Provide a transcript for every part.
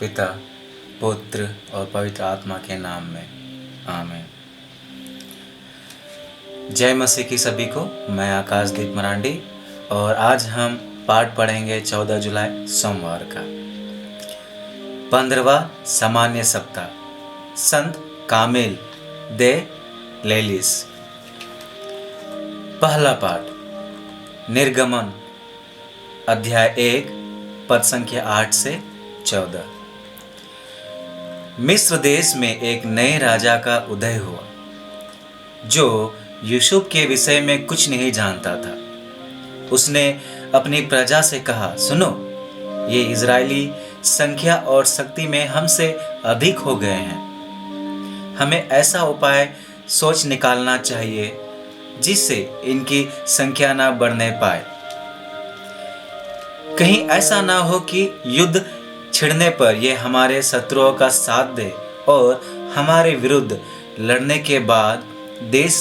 पिता, पुत्र और पवित्र आत्मा के नाम में आमीन। जय मसीह की सभी को। मैं आकाशदीप मरांडी और आज हम पाठ पढ़ेंगे 14 जुलाई सोमवार का 15वां सामान्य सप्ताह, संत कामिल दे लेलिस। पहला पाठ निर्गमन अध्याय 1 पद संख्या 8 से 14। मिस्र देश में एक नए राजा का उदय हुआ जो यूसुफ के विषय में कुछ नहीं जानता था। उसने अपनी प्रजा से कहा, सुनो, ये इजरायली संख्या और शक्ति में हमसे अधिक हो गए हैं। हमें ऐसा उपाय सोच निकालना चाहिए जिससे इनकी संख्या ना बढ़ने पाए। कहीं ऐसा ना हो कि युद्ध छिड़ने पर ये हमारे शत्रुओं का साथ दे और हमारे विरुद्ध लड़ने के बाद देश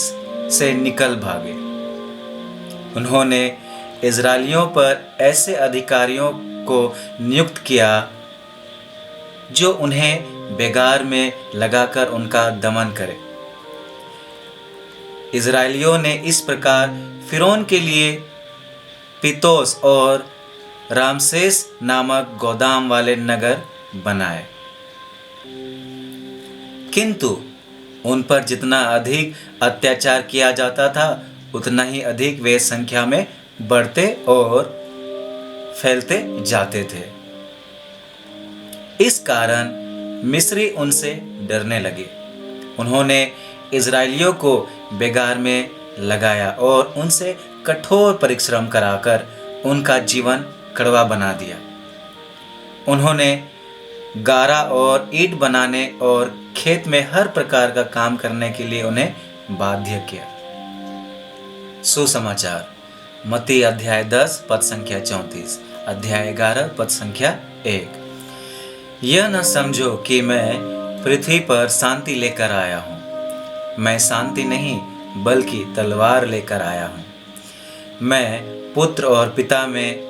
से निकल भागे। उन्होंने इजरायलियों पर ऐसे अधिकारियों को नियुक्त किया जो उन्हें बेगार में लगाकर उनका दमन करे। इजरायलियों ने इस प्रकार फिरौन के लिए पितोस और रामसेस नामक गोदाम वाले नगर बनाए, किंतु उन पर जितना अधिक अत्याचार किया जाता था उतना ही अधिक वे संख्या में बढ़ते और फैलते जाते थे। इस कारण मिस्री उनसे डरने लगे। उन्होंने इजरायलियों को बेगार में लगाया और उनसे कठोर परिश्रम कराकर उनका जीवन कड़वा बना दिया। उन्होंने गारा और ईंट बनाने और खेत में हर प्रकार का काम करने के लिए उन्हें बाध्य किया। सुसमाचार मत्ती अध्याय 10 पद संख्या 34, अध्याय 11 पद संख्या 1। यह न समझो कि मैं पृथ्वी पर शांति लेकर आया हूँ। मैं शांति नहीं बल्कि तलवार लेकर आया हूँ। मैं पुत्र और पिता में,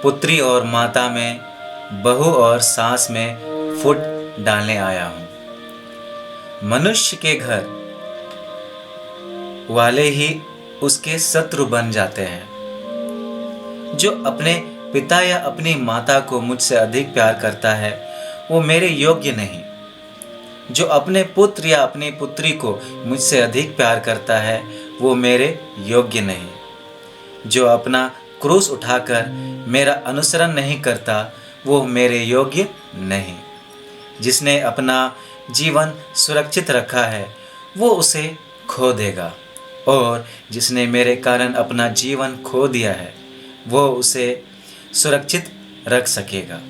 पुत्री और माता में, बहू और सास में फूट डालने आया हूँ। मनुष्य के घर वाले ही उसके शत्रु बन जाते हैं। जो अपने पिता या अपनी माता को मुझसे अधिक प्यार करता है वो मेरे योग्य नहीं। जो अपने पुत्र या अपनी पुत्री को मुझसे अधिक प्यार करता है वो मेरे योग्य नहीं। जो अपना क्रूस उठाकर मेरा अनुसरण नहीं करता वो मेरे योग्य नहीं। जिसने अपना जीवन सुरक्षित रखा है वो उसे खो देगा, और जिसने मेरे कारण अपना जीवन खो दिया है वो उसे सुरक्षित रख सकेगा।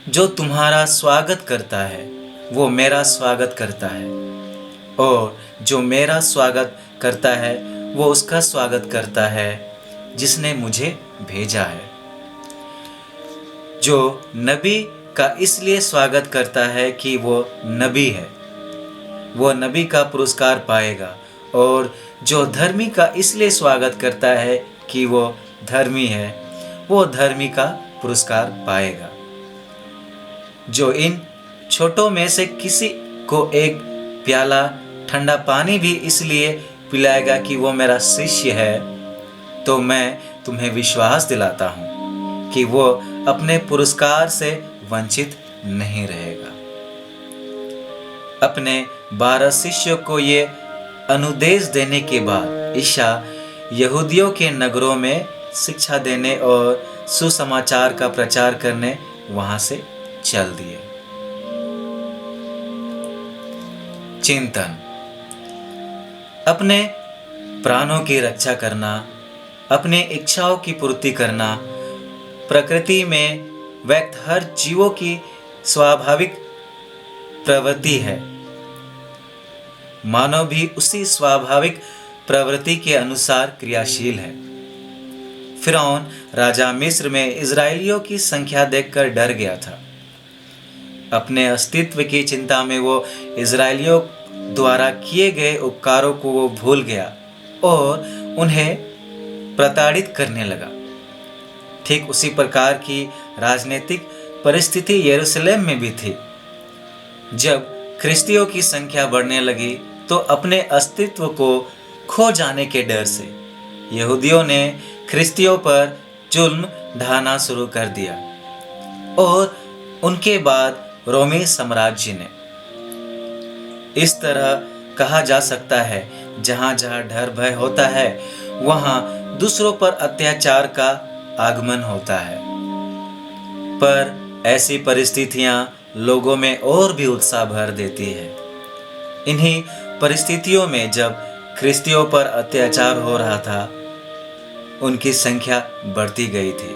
जो तुम्हारा स्वागत करता है वो मेरा स्वागत करता है, और जो मेरा स्वागत करता है वो उसका स्वागत करता है जिसने मुझे भेजा है। जो नबी का इसलिए स्वागत करता है कि वो नबी है वो नबी का पुरस्कार पाएगा, और जो धर्मी का इसलिए स्वागत करता है कि वो धर्मी है वो धर्मी का पुरस्कार पाएगा। जो इन छोटों में से किसी को एक प्याला ठंडा पानी भी इसलिए पिलाएगा कि वो मेरा शिष्य है, तो मैं तुम्हें विश्वास दिलाता हूँ कि वो अपने पुरस्कार से वंचित नहीं रहेगा। अपने 12 शिष्यों को ये अनुदेश देने के बाद ईसा यहूदियों के नगरों में शिक्षा देने और सुसमाचार का प्रचार करने वहां से चल दिए। चिंतन। अपने प्राणों की रक्षा करना, अपने इच्छाओं की पूर्ति करना प्रकृति में व्यक्त हर जीवों की स्वाभाविक प्रवृत्ति है। मानव भी उसी स्वाभाविक प्रवृत्ति के अनुसार क्रियाशील है। फिरौन राजा मिस्र में इजरायलियों की संख्या देखकर डर गया था। अपने अस्तित्व की चिंता में वो इजरायलियों द्वारा किए गए उपकारों को वो भूल गया और उन्हें प्रताड़ित करने लगा। ठीक उसी प्रकार की राजनीतिक परिस्थिति यरूशलेम में भी थी। जब ख्रिस्तियों की संख्या बढ़ने लगी तो अपने अस्तित्व को खो जाने के डर से यहूदियों ने ख्रिस्तियों पर जुल्म ढाना शुरू कर दिया और उनके बाद रोमी साम्राज्य ने। इस तरह कहा जा सकता है, जहाँ जहाँ डर भय होता है वहाँ दूसरों पर अत्याचार का आगमन होता है। पर ऐसी परिस्थितियाँ लोगों में और भी उत्साह भर देती है। इन्हीं परिस्थितियों में जब ख्रिस्तियों पर अत्याचार हो रहा था, उनकी संख्या बढ़ती गई थी।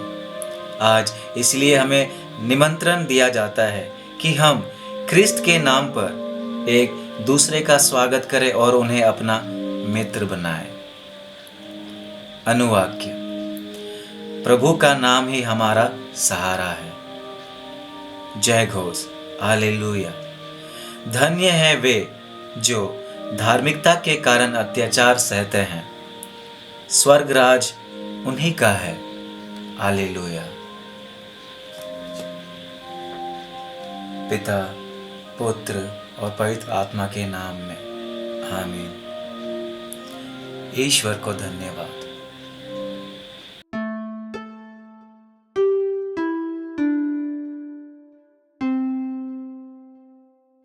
आज इसलिए हमें निमंत्रण दिया जाता है कि हम ख्रिस्त के नाम पर एक दूसरे का स्वागत करें और उन्हें अपना मित्र बनाएं। अनुवाक्य: प्रभु का नाम ही हमारा सहारा है। जय घोष, हालेलुया। धन्य है वे जो धार्मिकता के कारण अत्याचार सहते हैं, स्वर्ग राज उन्हीं का है। हालेलुया। पिता, पुत्र और पवित्र आत्मा के नाम में आमीन। ईश्वर को धन्यवाद।